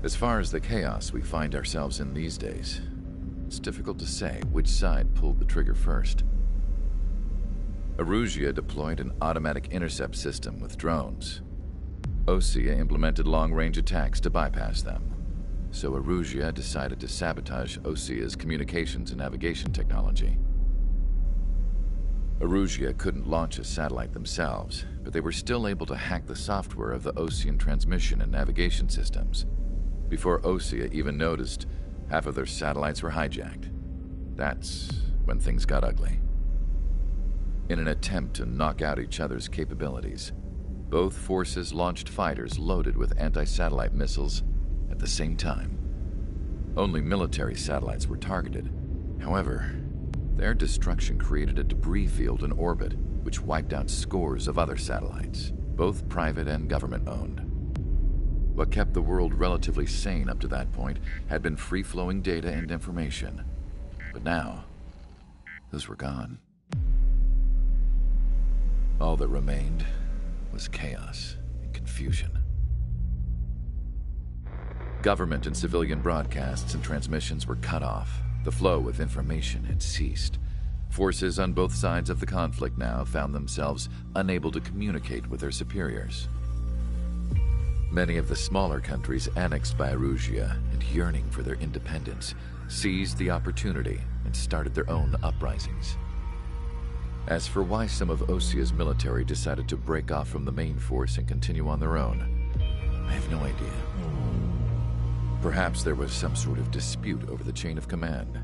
As far as the chaos we find ourselves in these days, it's difficult to say which side pulled the trigger first. Erusia deployed an automatic intercept system with drones. Osea implemented long-range attacks to bypass them. So Erusia decided to sabotage Osea's communications and navigation technology. Erusia couldn't launch a satellite themselves, but they were still able to hack the software of the Osean transmission and navigation systems. Before Osea even noticed, half of their satellites were hijacked. That's when things got ugly. In an attempt to knock out each other's capabilities, both forces launched fighters loaded with anti-satellite missiles at the same time. Only military satellites were targeted. However, their destruction created a debris field in orbit, which wiped out scores of other satellites, both private and government-owned. What kept the world relatively sane up to that point had been free-flowing data and information. But now, those were gone. All that remained was chaos and confusion. Government and civilian broadcasts and transmissions were cut off. The flow of information had ceased. Forces on both sides of the conflict now found themselves unable to communicate with their superiors. Many of the smaller countries annexed by Erusia and yearning for their independence seized the opportunity and started their own uprisings. As for why some of Osea's military decided to break off from the main force and continue on their own, I have no idea. Perhaps there was some sort of dispute over the chain of command.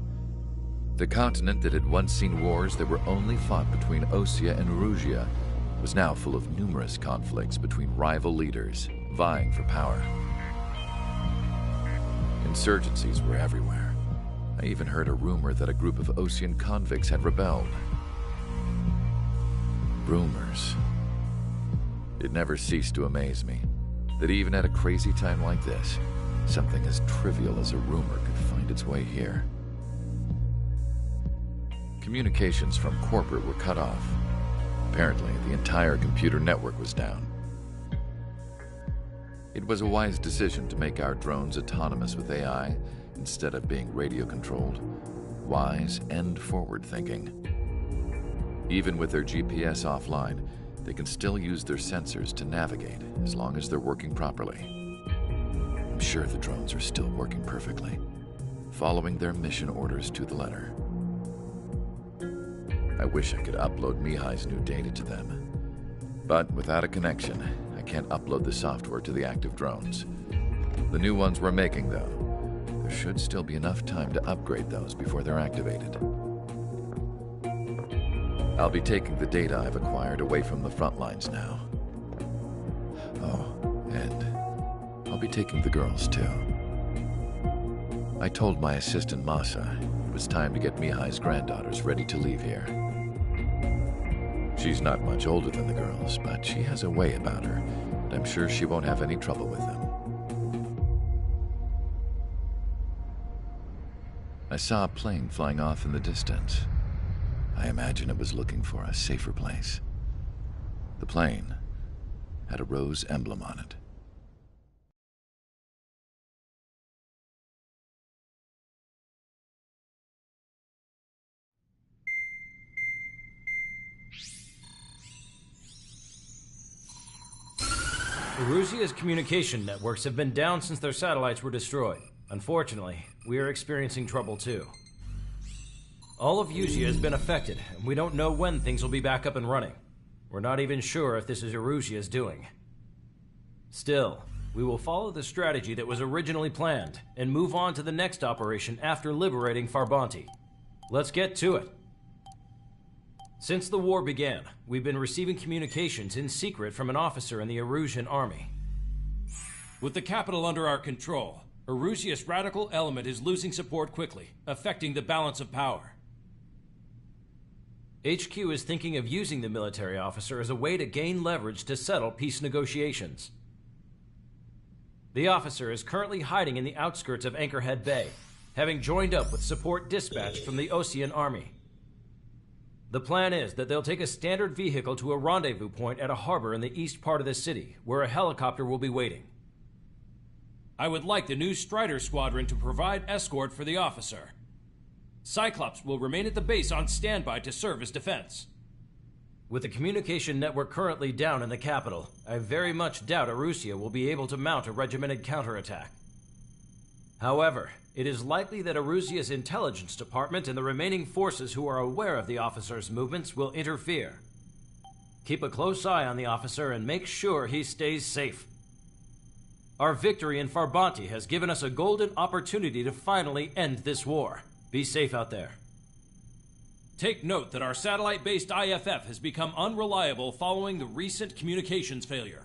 The continent that had once seen wars that were only fought between Osea and Erusia was now full of numerous conflicts between rival leaders vying for power. Insurgencies were everywhere. I even heard a rumor that a group of Osean convicts had rebelled. Rumors. It never ceased to amaze me that even at a crazy time like this, something as trivial as a rumor could find its way here. Communications from corporate were cut off. Apparently, the entire computer network was down. It was a wise decision to make our drones autonomous with AI instead of being radio-controlled. Wise and forward-thinking. Even with their GPS offline, they can still use their sensors to navigate as long as they're working properly. I'm sure the drones are still working perfectly, following their mission orders to the letter. I wish I could upload Mihai's new data to them. But without a connection, I can't upload the software to the active drones. The new ones we're making, though, there should still be enough time to upgrade those before they're activated. I'll be taking the data I've acquired away from the front lines now. Oh, and I'll be taking the girls, too. I told my assistant Masa it was time to get Mihai's granddaughters ready to leave here. She's not much older than the girls, but she has a way about her, and I'm sure she won't have any trouble with them. I saw a plane flying off in the distance. I imagine it was looking for a safer place. The plane had a rose emblem on it. Erusia's communication networks have been down since their satellites were destroyed. Unfortunately, we are experiencing trouble too. All of Usia has been affected, and we don't know when things will be back up and running. We're not even sure if this is Erusia's doing. Still, we will follow the strategy that was originally planned, and move on to the next operation after liberating Farbanti. Let's get to it. Since the war began, we've been receiving communications in secret from an officer in the Erusian army. With the capital under our control, Erusia's radical element is losing support quickly, affecting the balance of power. HQ is thinking of using the military officer as a way to gain leverage to settle peace negotiations. The officer is currently hiding in the outskirts of Anchorhead Bay, having joined up with support dispatched from the Osean army. The plan is that they'll take a standard vehicle to a rendezvous point at a harbor in the east part of the city, where a helicopter will be waiting. I would like the new Strider Squadron to provide escort for the officer. Cyclops will remain at the base on standby to serve as defense. With the communication network currently down in the capital, I very much doubt Arusea will be able to mount a regimented counterattack. However, it is likely that Arusea's intelligence department and the remaining forces who are aware of the officer's movements will interfere. Keep a close eye on the officer and make sure he stays safe. Our victory in Farbanti has given us a golden opportunity to finally end this war. Be safe out there. Take note that our satellite-based IFF has become unreliable following the recent communications failure.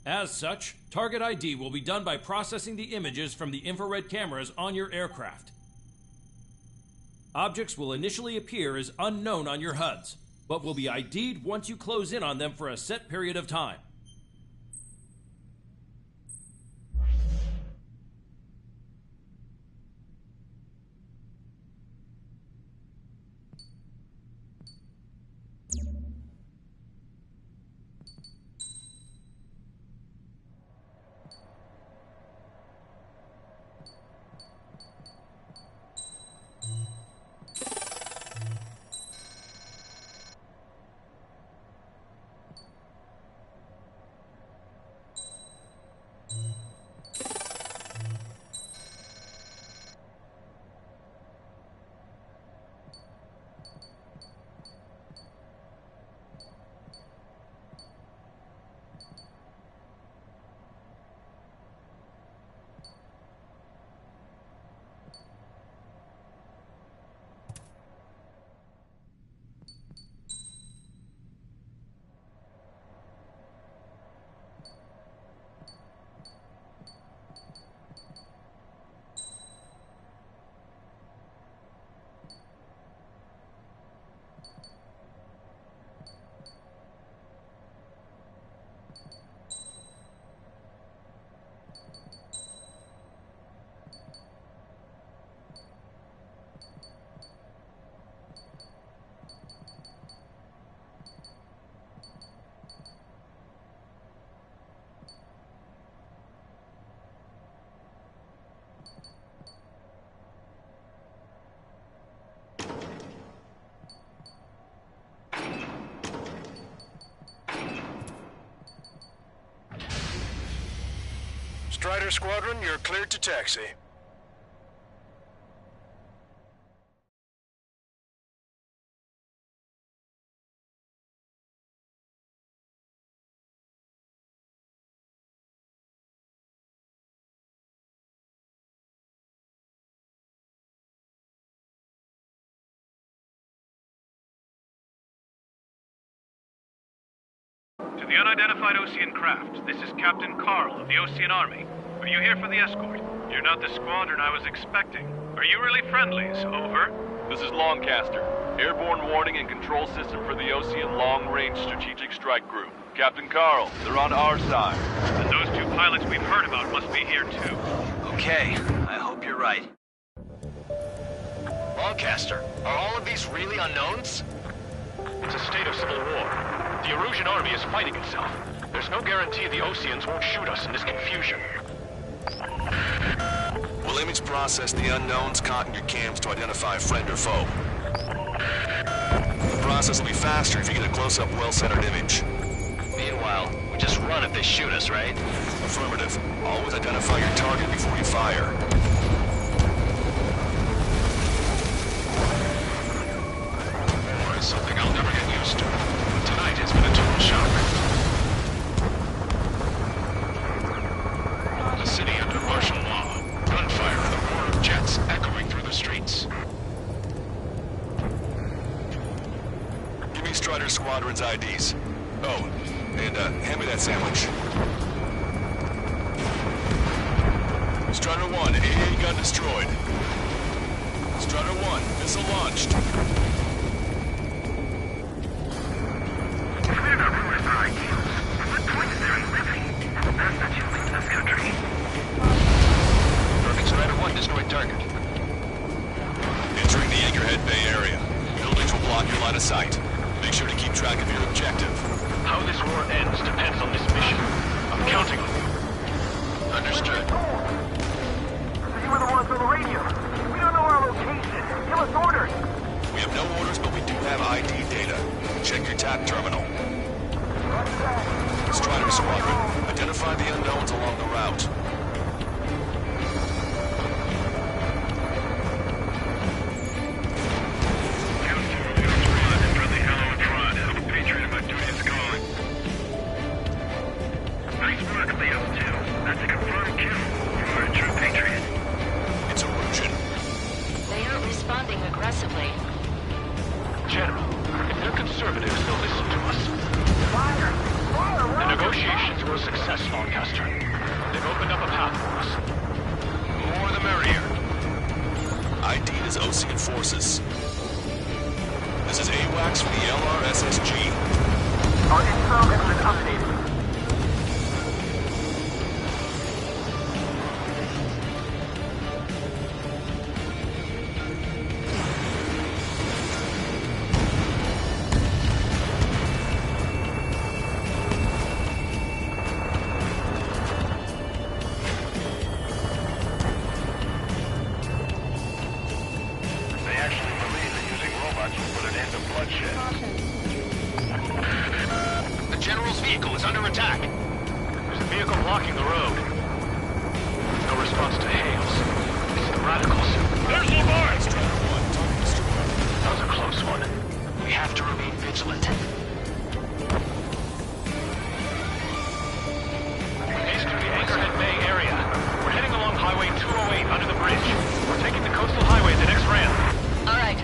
As such, target ID will be done by processing the images from the infrared cameras on your aircraft. Objects will initially appear as unknown on your HUDs, but will be ID'd once you close in on them for a set period of time. Strider Squadron, you're cleared to taxi. To the unidentified Osean craft, this is Captain Carl of the Osean Army. Are you here for the escort? You're not the squadron I was expecting. Are you really friendlies? Over. This is Longcaster. Airborne warning and control system for the Osean Long-Range Strategic Strike Group. Captain Carl, they're on our side. And those two pilots we've heard about must be here too. Okay, I hope you're right. Longcaster, are all of these really unknowns? It's a state of civil war. The Erusian army is fighting itself. There's no guarantee the Oseans won't shoot us in this confusion. We'll image process the unknowns caught in your cams to identify friend or foe. The process will be faster if you get a close-up, well-centered image. Meanwhile, we just run if they shoot us, right? Affirmative. Always identify your target before you fire. War is something I'll never get used to. But tonight has been a total shock. The city under martial law. Gunfire and the roar of jets echoing through the streets. Give me Strider Squadron's IDs. Oh, and hand me that sandwich. Strider 1, AA gun destroyed. Strider 1, missile launched. We're not rulers for ideals. What point is there in living? That's not you leave this country. Perfect. Strider 1 destroyed target. Entering the Anchorhead Bay area. Buildings will block your line of sight. Make sure to keep track of your objective. How this war ends depends on this mission. I'm counting on you. Strider Squadron. Identify the unknowns along the route. Aggressively. General, if they're conservatives, they'll listen to us. The negotiations were a success, Lancaster. They've opened up a path for us. More the merrier. ID'd as Ocean forces. This is AWACS from the LRSSG. Our info has been updated. The General's vehicle is under attack. There's a vehicle blocking the road. No response to hails. It's the radicals. There's Lamar! That was a close one. We have to remain vigilant. East of the Anchorhead Bay area. We're heading along Highway 208 under the bridge. We're taking the coastal highway at the next ramp. All right.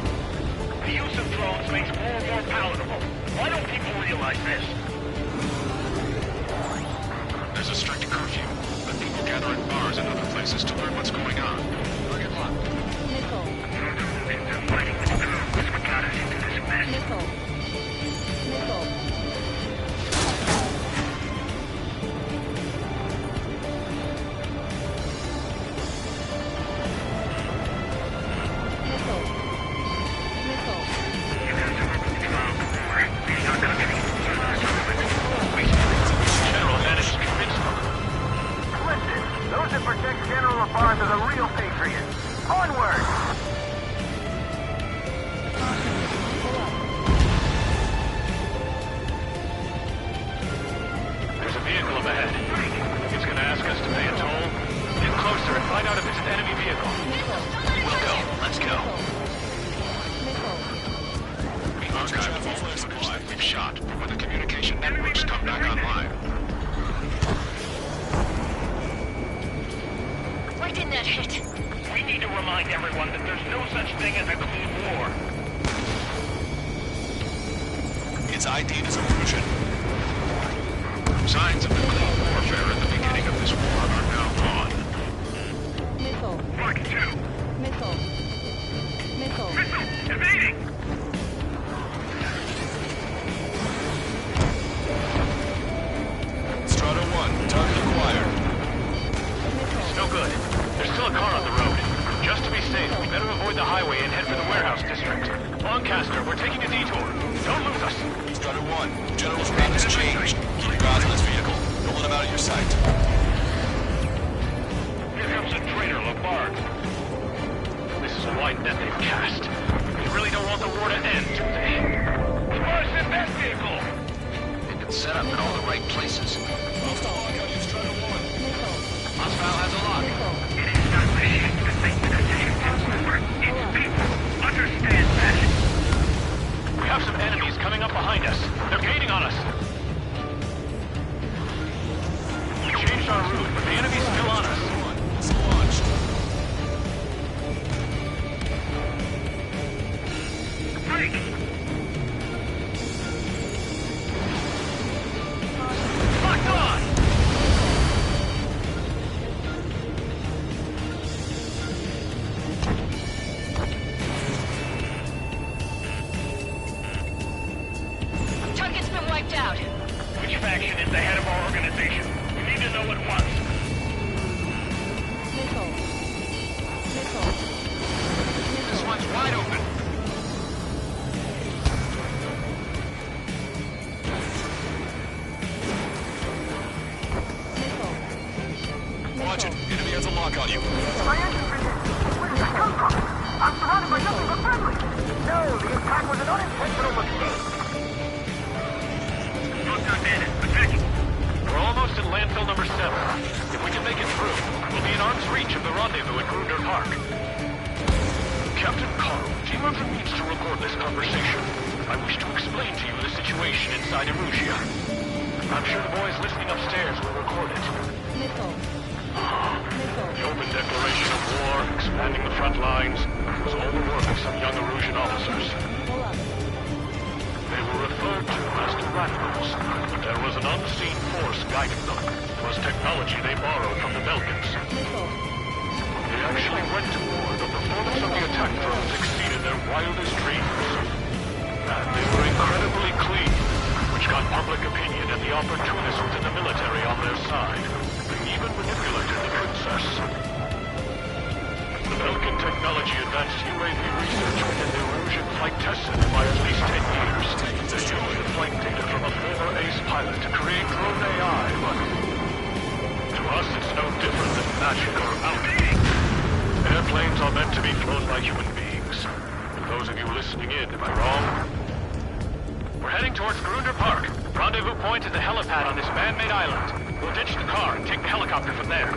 The use of drones makes war more palatable. Why don't people realize this? There's a strict curfew, but people gather in bars and other places to learn what's going on. Target locked. They're fighting with drones. That's what got us into this mess. General managed to convince them. Listen, those that protect General LaFarge are the real patriots. Onward! There's a vehicle up ahead. It's gonna ask us to pay a toll. Get closer and find out if it's an enemy vehicle. We'll go. Let's go. We archived the footage that we've shot when the communication networks come back online. Why didn't that hit? We need to remind everyone that there's no such thing as a Cold War. It's ID'd as illusion. Signs of the Cold Warfare at the beginning of this war are now gone. Mark 2. Missile. Evading! Strata 1, target acquired. No good. There's still a car on the road. Just to be safe, we better avoid the highway and head for the warehouse district. Lancaster, we're taking a detour. Don't lose us. Strata 1, General's route has changed. Keep your eyes on this vehicle. Don't let him out of your sight. Here comes a traitor, Labarge. This is a wide net they've cast. They really don't want the war to end, do they? Where's in that vehicle? They've been set up in all the right places. Hostile has a lock. It is not machines that make the decisions in war. It's people. Understand that. We have some enemies coming up behind us. They're gaining on us. We changed our route, but the enemy's still on us. It's launched. Break! Locked on! Target's been wiped out. Which faction is the head of our organization? We need to know at once. This one's wide open. Watch it. Enemy has a lock on you. My engine freezes. Where did that come from? I'm surrounded by nothing but friendly. No, the attack was an unintentional mistake. Not that man. Attacking. We're almost at landfill number 7. If we can make it through, we'll be in arm's reach of the rendezvous at Grunder Park. Captain Carl, do you have the means to record this conversation? I wish to explain to you the situation inside Erusia. I'm sure the boys listening upstairs will record it. The open declaration of war, expanding the front lines, was all the work of some young Erusian officers. They were referred to as the radicals, but there was an unseen force guiding them. It was technology they borrowed from the Belkans. They actually went to war. The performance of the attack drones exceeded their wildest dreams. And they were incredibly clean, which got public opinion and the opportunists within the military on their side. They even manipulated the princess. The Belkan technology advanced UAV research within the Erusian flight test center by at least 10 years. They used the flight data from a former ace pilot to create drone AI, but to us it's no different than magic or alchemy. Airplanes are meant to be flown by human beings. For those of you listening in, am I wrong? We're heading towards Grunder Park. Rendezvous point is the helipad on this man-made island. We'll ditch the car and take the helicopter from there.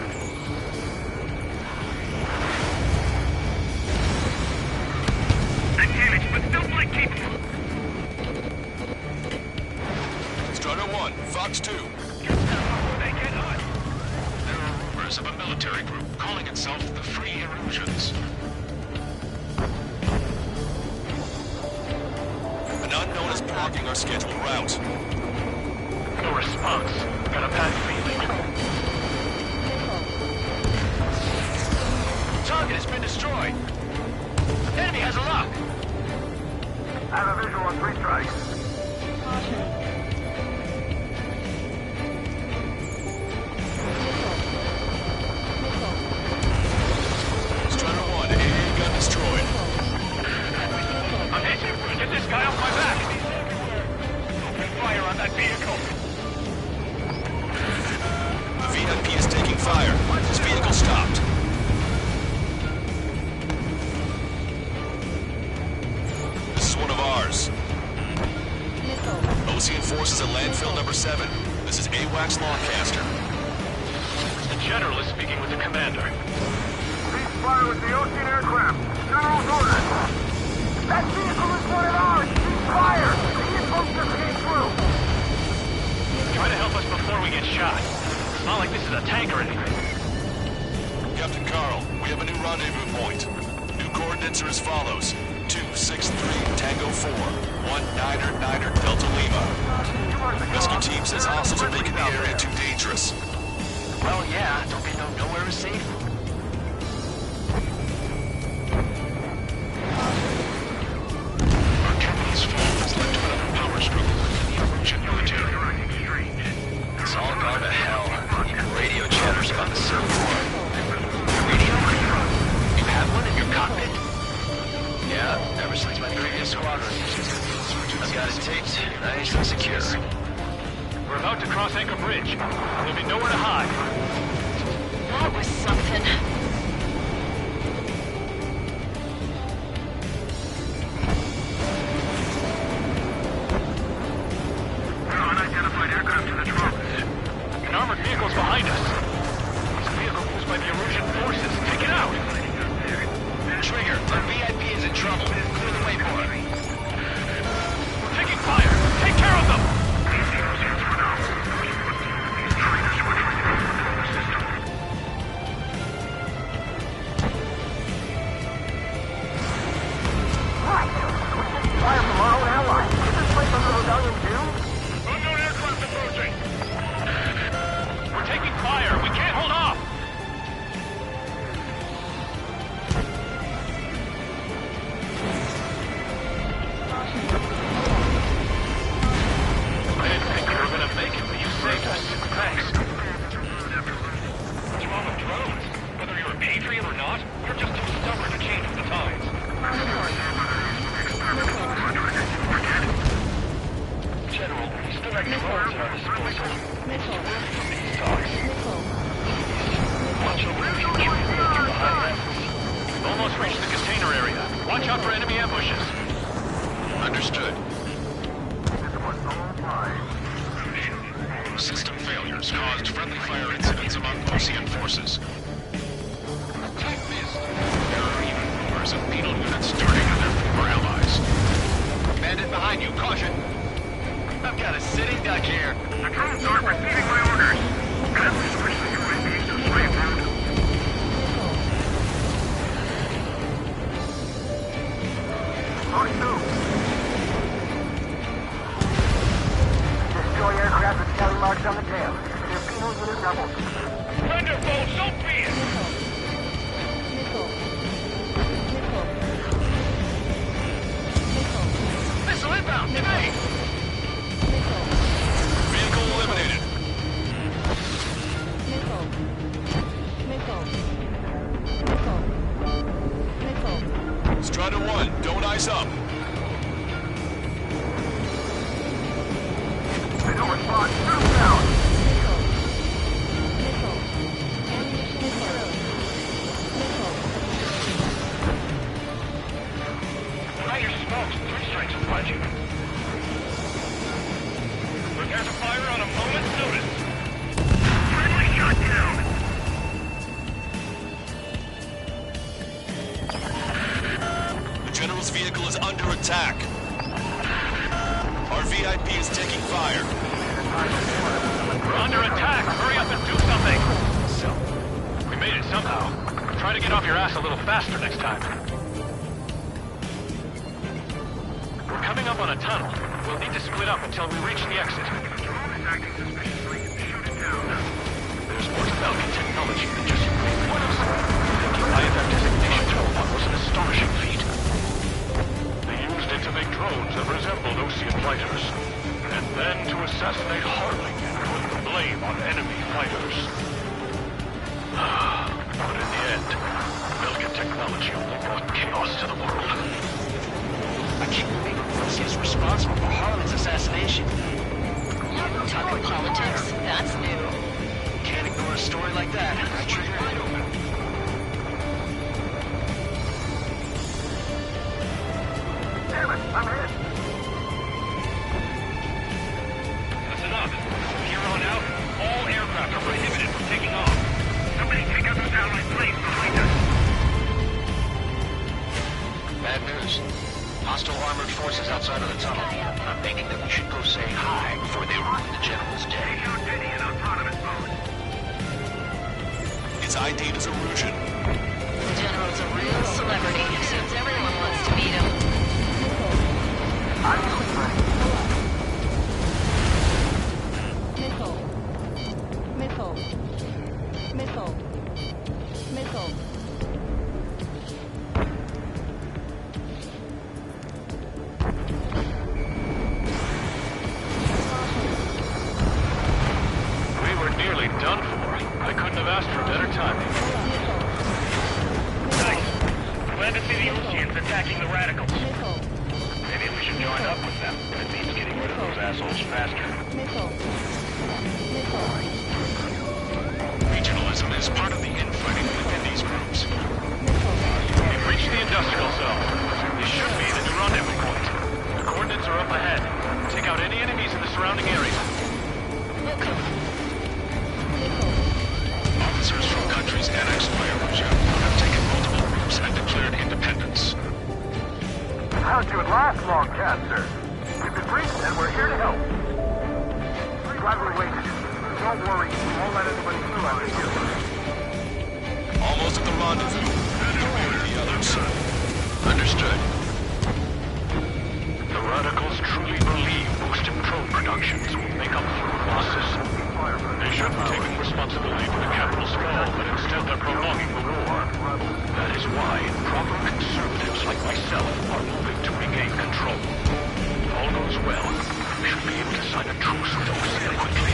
Damaged, but still flight capable. Strider 1, Fox 2. They get on. There are rumors of a military group calling itself the Free Erusians. An unknown is blocking our scheduled route. No response. Got a bad feeling. Target has been destroyed. Enemy has a lock. I have a visual on 3 strikes. Strider 1, AA gun destroyed. I'm hit. Get this guy off my back. Open fire on that vehicle. The VIP is taking fire. His vehicle stopped. This is one of ours. Ocean forces at landfill number 7. This is AWACS Lawcaster. The general is speaking with the commander. Cease fire with the Ocean aircraft. General's orders. That vehicle is one of ours. Cease fire. The info just came through. Try to help us before we get shot. It's not like this is a tank or anything. Captain Carl, we have a new rendezvous point. New coordinates are as follows. 263 Tango 4, 1999 Delta Lima. Rescue team says hostiles are making the area too dangerous. Well, yeah. Don't they know nowhere is safe? Our Germany's fall has led to another power struggle within the Erusian military. It's all gone to hell. Even radio chatters about the Civil War. Radio? You have one in your cockpit? Yeah, ever since my previous squadron. I've got it taped, nice and secure. We're about to cross Anchor Bridge. There'll be nowhere to hide. That was something. Unidentified aircraft in the drone. An armored vehicle's behind us. It's a vehicle used by the Erusian forces. Take it out! Trigger, our VIP is in trouble. Clear the way for it. We're taking fire! Take care of them! Fire from our own allies. Is this place under rebellion too? Unknown aircraft approaching! We're taking fire! We can't hold off! I didn't think we were gonna make it, but you saved us. Thanks. What's wrong with drones? Whether you're a patriot or not, we're just too stubborn to change with the times. General, we still have drones at our disposal. These talks. Watch over the future. We've almost reached the container area. Watch out for enemy ambushes. Understood. System failure. fighters caused friendly fire incidents among Ocean forces. Tight mist. There are even rumors of penal units turning on their former allies. Bandit behind you, caution! I've got a sitting duck here. The drones aren't receiving my orders. I wish the UAV to slave route. Destroy aircraft with tally marks on the tail. Their penal unit doubled. Thunderbolt, so be it! Missile inbound, evade! Vehicle eliminated. Strider 1, don't ice up. No response. Move down. Fire smokes, 3 strikes will find you. Prepare to fire on a moment's notice. Friendly shot down. The General's vehicle is under attack. Our VIP is taking fire. We're under attack! Hurry up and do something! So, we made it somehow. Try to get off your ass a little faster next time. We're coming up on a tunnel. We'll need to split up until we reach the exit. There's more to Belgian technology than just brute force. Applying that designation to one was an astonishing feat. They used it to make drones that resembled Ocean fighters, and then to assassinate Harling and put the blame on enemy fighters. But in the end, Belgian technology only brought chaos to the world. I can't believe Russia is responsible for Harlan's assassination. Talking politics, that's new. Can't ignore a story like that. I trigger it. Damn it, I'm hit. Listen up. From here on out, all aircraft are prohibited from taking off. Somebody take out those allied planes behind us. Bad news. Hostile armored forces outside of the tunnel. I'm thinking that we should go say hi before they ruin the General's day. Houdini in autonomous mode. It's ID'd as Erusian. The General's a real celebrity. Seems everyone wants to meet him. I'm ready. We were nearly done for. I couldn't have asked for better timing. Nice. Glad to see the Oceans attacking the radicals. Maybe we should join up with them. It means getting rid of those assholes faster. Regionalism is part of the infighting within these groups. We've reached the industrial zone. This should be the new rendezvous point. The coordinates are up ahead. Take out any enemies in the surrounding area. Officers from countries annexed by Erusia have taken multiple routes and declared independence. How'd you at last, long cat, sir? We've been briefed and we're here to help. Driver waited. Don't worry, we won't let anybody through out of here. Almost at the rendezvous. Away to the others. Understood. The radicals truly believe boosted drone productions will make up for losses. They shouldn't take responsibility for the capital's fall, but instead they're prolonging the war. That is why proper conservatives like myself are moving to regain control. If all goes well, we should be able to sign a truce with Ocean quickly.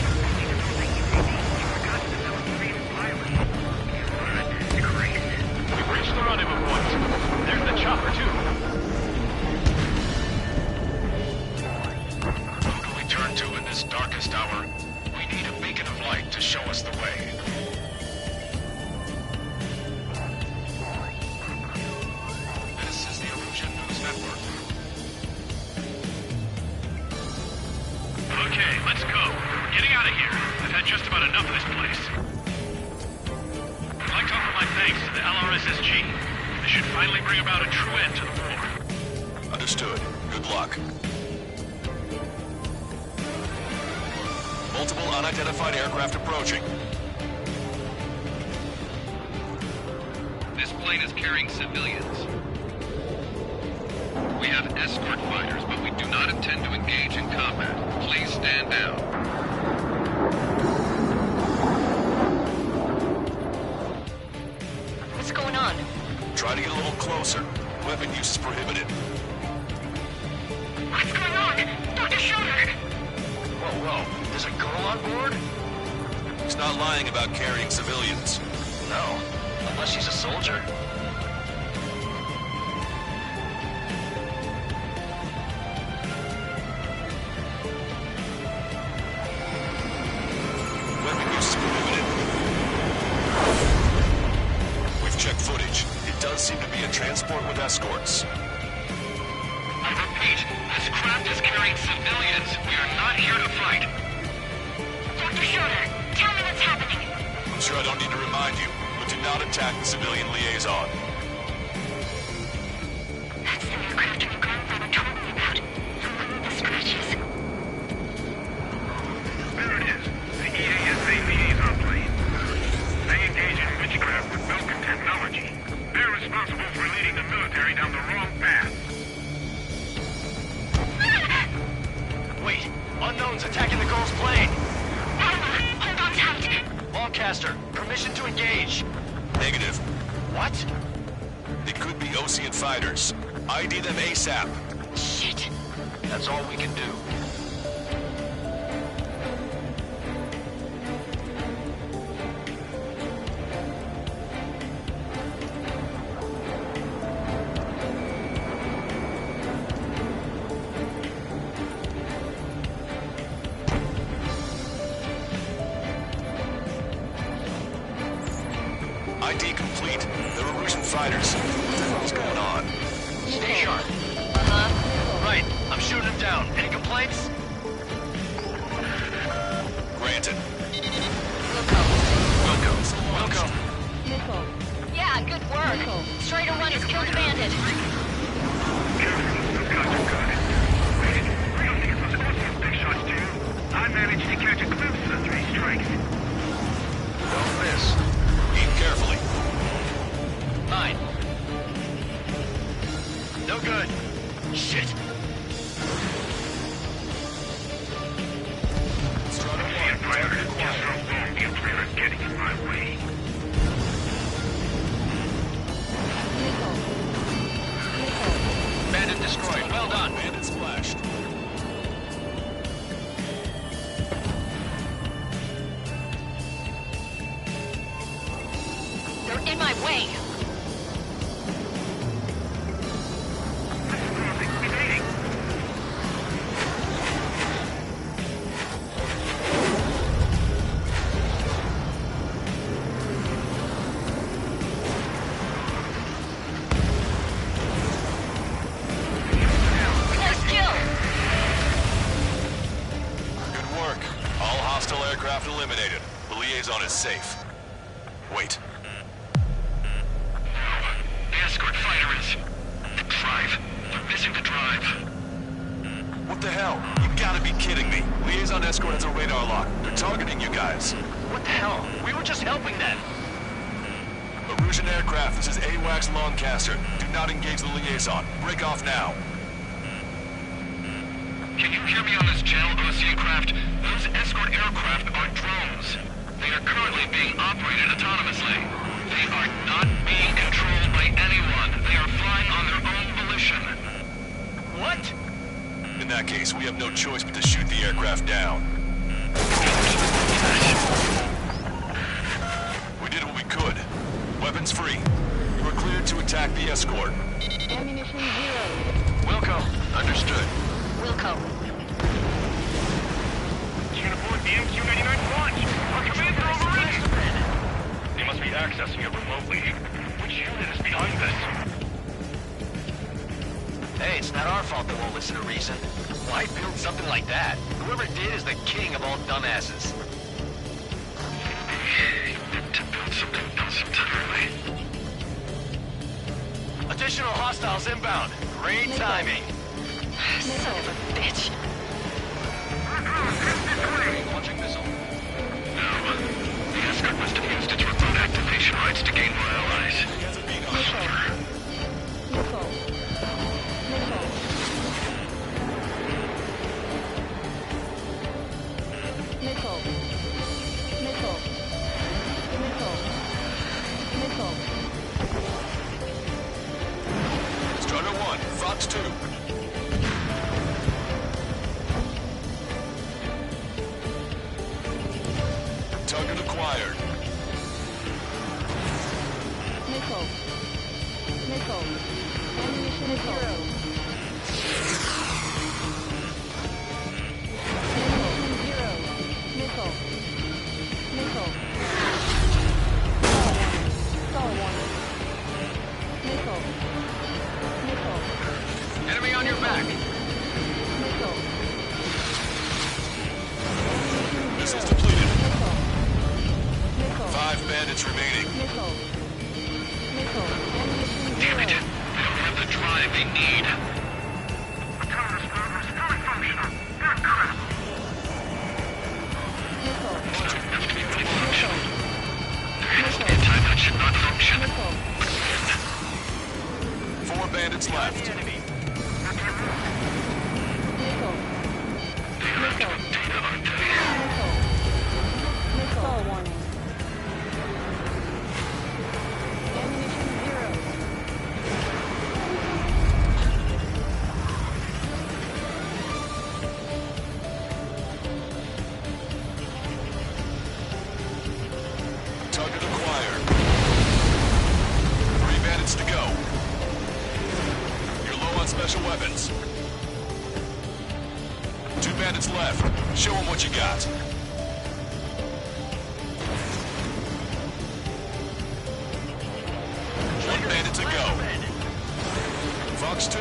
We've reached the rendezvous point. There's the chopper, too. Who do we turn to in this darkest hour? We need a beacon of light to show us the way. This is the Illusion News Network. Okay, let's go. getting out of here. I've had just about enough of this place. I'd like to offer my thanks to the LRSSG. This should finally bring about a true end to the war. Understood. Good luck. Multiple unidentified aircraft approaching. This plane is carrying civilians. We have escort fighters, but we do not intend to engage in combat. Please stand down. What's going on? Try to get a little closer. Weapon use is prohibited. What's going on? Dr. Schroeder! Whoa. There's a girl on board? He's not lying about carrying civilians. No. Unless she's a soldier. Weapon use is prohibited. We've checked footage. It does seem to be a transport with escorts. I repeat, this craft is carrying civilians. We are not here to fight. Dr. Schroeder, tell me what's happening. I'm sure I don't need to remind you, but do not attack the civilian liaison. That's the aircraft your grandfather told me about. Including the scratches. There it is. The EASA liaison plane. They engage in witchcraft with Vulcan technology. They're responsible for leading the military down the wrong path. Wait. Unknown's attacking the girl's plane. Hold on tight. Lancaster, permission to engage. Negative. What? It could be Ocean fighters. ID them ASAP. Shit. That's all we can do. ID complete. They're Erusian fighters. What the hell's going on? Stay sharp. Right. I'm shooting him down. Any complaints? Granted. Wilco. Yeah, good work. Straight run has killed a bandit. Those guys are good. Wait, I don't think it was Ocean's big shots, too. I managed to catch a glimpse of the 3 strikes. Don't miss. Aim carefully. 9. No good. Shit. The Empire has just how long the Empire is getting in my way. Bandit destroyed. Well done. Bandit splashed. They're in my way. Nice kill. Good work. All hostile aircraft eliminated. The liaison is safe. Wait. The escort fighter is... the drive. They're missing the drive. What the hell? You gotta be kidding me. Liaison escort has a radar lock. They're targeting you guys. What the hell? We were just helping them. Erusian aircraft, this is AWACS Lancaster. Do not engage the liaison. Break off now. Can you hear me on this channel, Ocean craft? Those escort aircraft are drones. They are currently being operated autonomously. They are not being controlled by anyone. They are flying on their own volition. What? In that case, we have no choice but to shoot the aircraft down. We did what we could. Weapons free. You are cleared to attack the escort. Ammunition 0. Wilco. Understood. Wilco. Can't afford the MQ-99 launch. Our commands are overrun. They must be accessing it remotely. Which unit is behind this? Hey, it's not our fault they won't listen to reason. Why build something like that? Whoever did is the king of all dumbasses. To build something else entirely. Additional hostiles inbound. Great timing. Son of a bitch. Launching missile. No. The escort must have used its remote activation rights to gain more allies. Strider 1, Fox 2. Target acquired. Enemy on your back. Missiles depleted. 5 bandits remaining. Damn it. They don't have the drive they need. Autonomous mode is fully functional. Good crap. Have to be fully functional. There is anti that should not function. 4 bandits left. They have data, aren't they? Target acquired. 3 bandits to go. You're low on special weapons. 2 bandits left. Show them what you got. 1 bandit to go. Fox 2.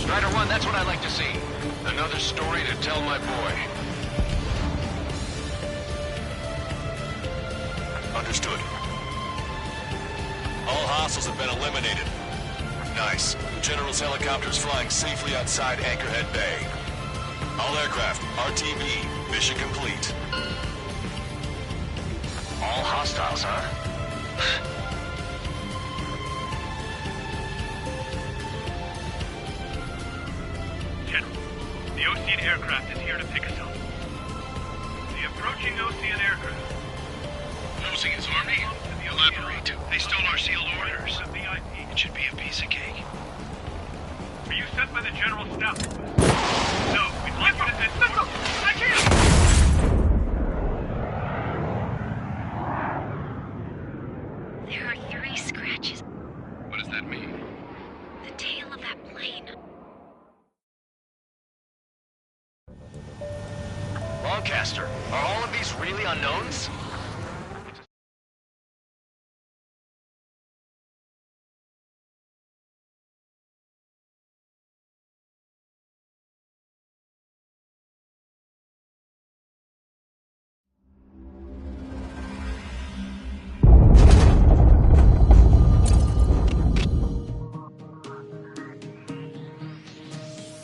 Strider 1, that's what I like to see. Another story to tell my boy. Understood. All hostiles have been eliminated. Nice. The General's helicopter is flying safely outside Anchorhead Bay. All aircraft, RTB, mission complete. All hostiles, huh? General, the Ocean aircraft is here to pick us up. The approaching Ocean aircraft. Ocean's army? Elaborate. They stole our sealed orders. The VIP. It should be a piece of cake. Were you sent by the General's staff? No, we'd like you to send... No, I can't! There are 3 scratches. What does that mean? The tail of that plane. Lancaster, are all of these really unknowns?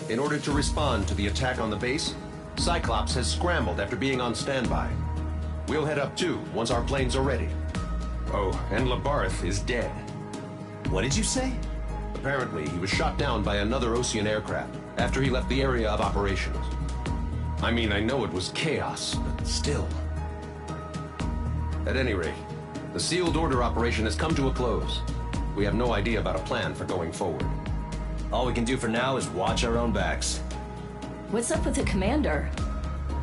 In order to respond to the attack on the base, Cyclops has scrambled after being on standby. We'll head up too, once our planes are ready. Oh, and Labarth is dead. What did you say? Apparently, he was shot down by another Ocean aircraft after he left the area of operations. I mean, I know it was chaos, but still. At any rate, the sealed order operation has come to a close. We have no idea about a plan for going forward. All we can do for now is watch our own backs. What's up with the commander?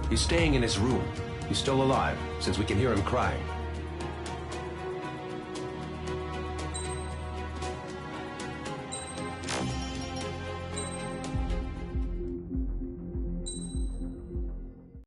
He's staying in his room. He's still alive, since we can hear him crying.